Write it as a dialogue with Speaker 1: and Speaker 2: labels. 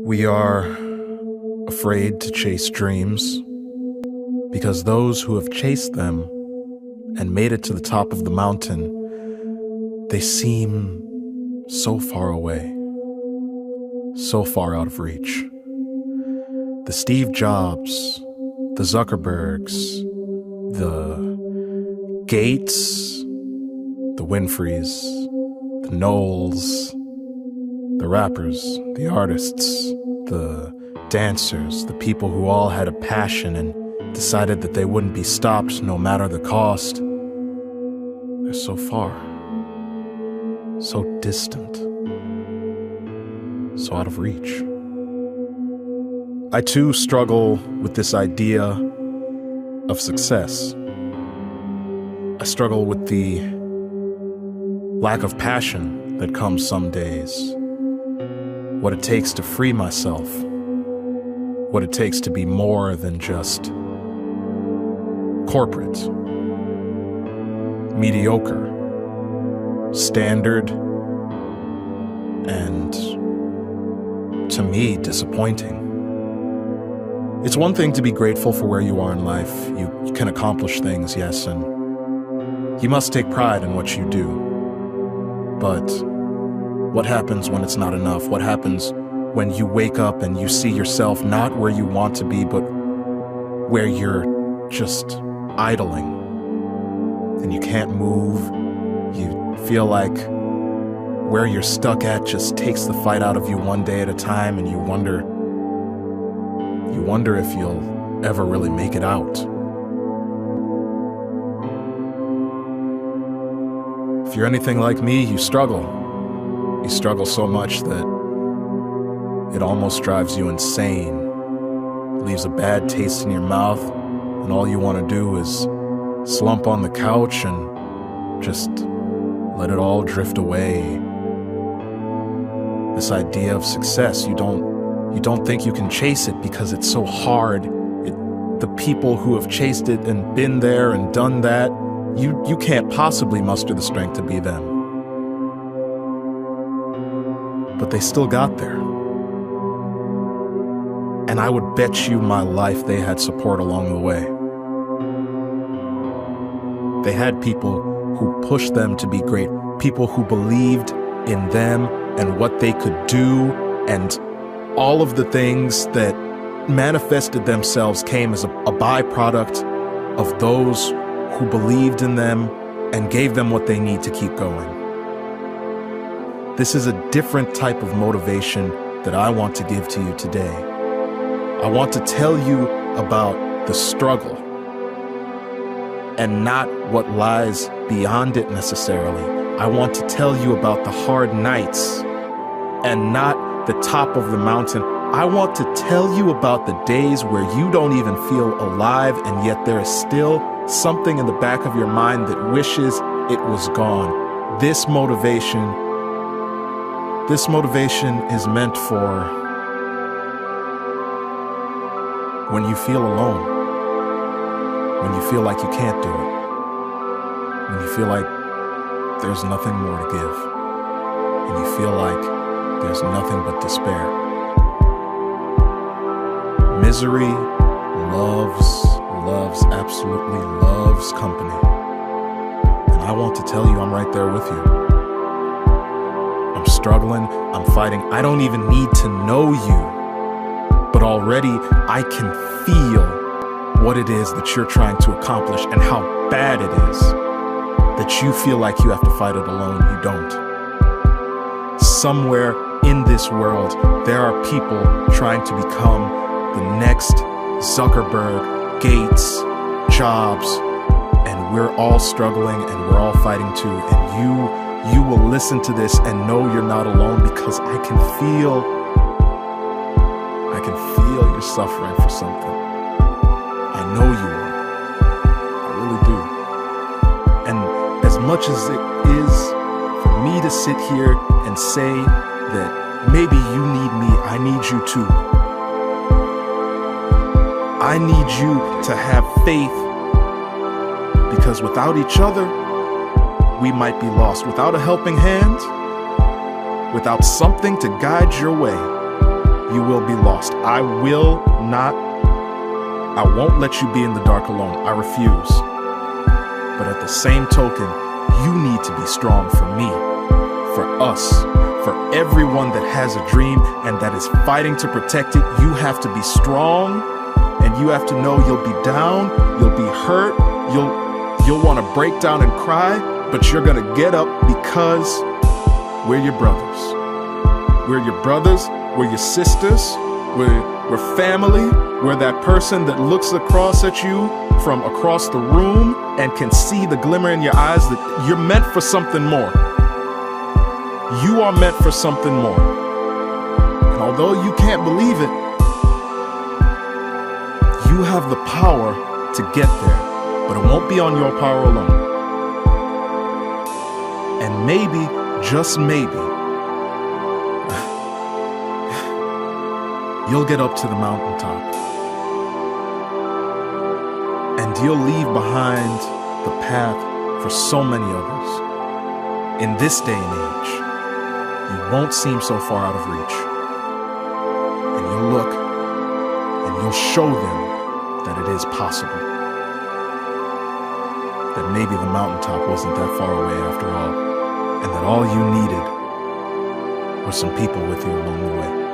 Speaker 1: We are afraid to chase dreams because those who have chased them and made it to the top of the mountain, they seem so far away, so far out of reach. The Steve Jobs, the Zuckerbergs, the Gates, the Winfreys, the Knowles, the rappers, the artists, the dancers, the people who all had a passion and decided that they wouldn't be stopped no matter the cost. They're so far, so distant, so out of reach. I too struggle with this idea of success. I struggle with the lack of passion that comes some days. What it takes to free myself. What it takes to be more than just corporate, mediocre, standard, and, to me, disappointing. It's one thing to be grateful for where you are in life. You can accomplish things, yes, and you must take pride in what you do. But what happens when it's not enough? What happens when you wake up and you see yourself not where you want to be, but where you're just idling and you can't move? You feel like where you're stuck at just takes the fight out of you one day at a time, and you wonder if you'll ever really make it out. If you're anything like me, you struggle. You struggle so much that it almost drives you insane. It leaves a bad taste in your mouth, and all you want to do is slump on the couch and just let it all drift away. This idea of success, you don't think you can chase it because it's so hard. The people who have chased it and been there and done that, you can't possibly muster the strength to be them. But they still got there. And I would bet you my life they had support along the way. They had people who pushed them to be great, people who believed in them and what they could do, and all of the things that manifested themselves came as a byproduct of those who believed in them and gave them what they need to keep going. This is a different type of motivation that I want to give to you today. I want to tell you about the struggle and not what lies beyond it necessarily. I want to tell you about the hard nights and not the top of the mountain. I want to tell you about the days where you don't even feel alive, and yet there is still something in the back of your mind that wishes it was gone. This motivation is meant for when you feel alone, when you feel like you can't do it, when you feel like there's nothing more to give, and you feel like there's nothing but despair. Misery absolutely loves company. And I want to tell you I'm right there with you. I'm struggling, I'm fighting. I don't even need to know you, but already I can feel what it is that you're trying to accomplish and how bad it is that you feel like you have to fight it alone. You don't. Somewhere in this world, there are people trying to become the next Zuckerberg, Gates, Jobs, and we're all struggling and we're all fighting too. And you will listen to this and know you're not alone, because I can feel you're suffering for something. I know you are. I really do. And as much as it is for me to sit here and say that maybe you need me, I need you too. I need you to have faith, because without each other, we might be lost. Without a helping hand, without something to guide your way, you will be lost. I won't let you be in the dark alone. I refuse. But at the same token, you need to be strong for me, for us, for everyone that has a dream and that is fighting to protect it. You have to be strong, and you have to know you'll be down, you'll be hurt, you'll want to break down and cry, but you're going to get up because we're your brothers. We're your brothers, we're your sisters, we're family. We're that person that looks across at you from across the room and can see the glimmer in your eyes that you're meant for something more. You are meant for something more. And although you can't believe it, you have the power to get there, but it won't be on your power alone. And maybe, just maybe, you'll get up to the mountaintop. And you'll leave behind the path for so many others. In this day and age, you won't seem so far out of reach. And you'll look, and you'll show them that it is possible. That maybe the mountaintop wasn't that far away after all. And that all you needed were some people with you along the way.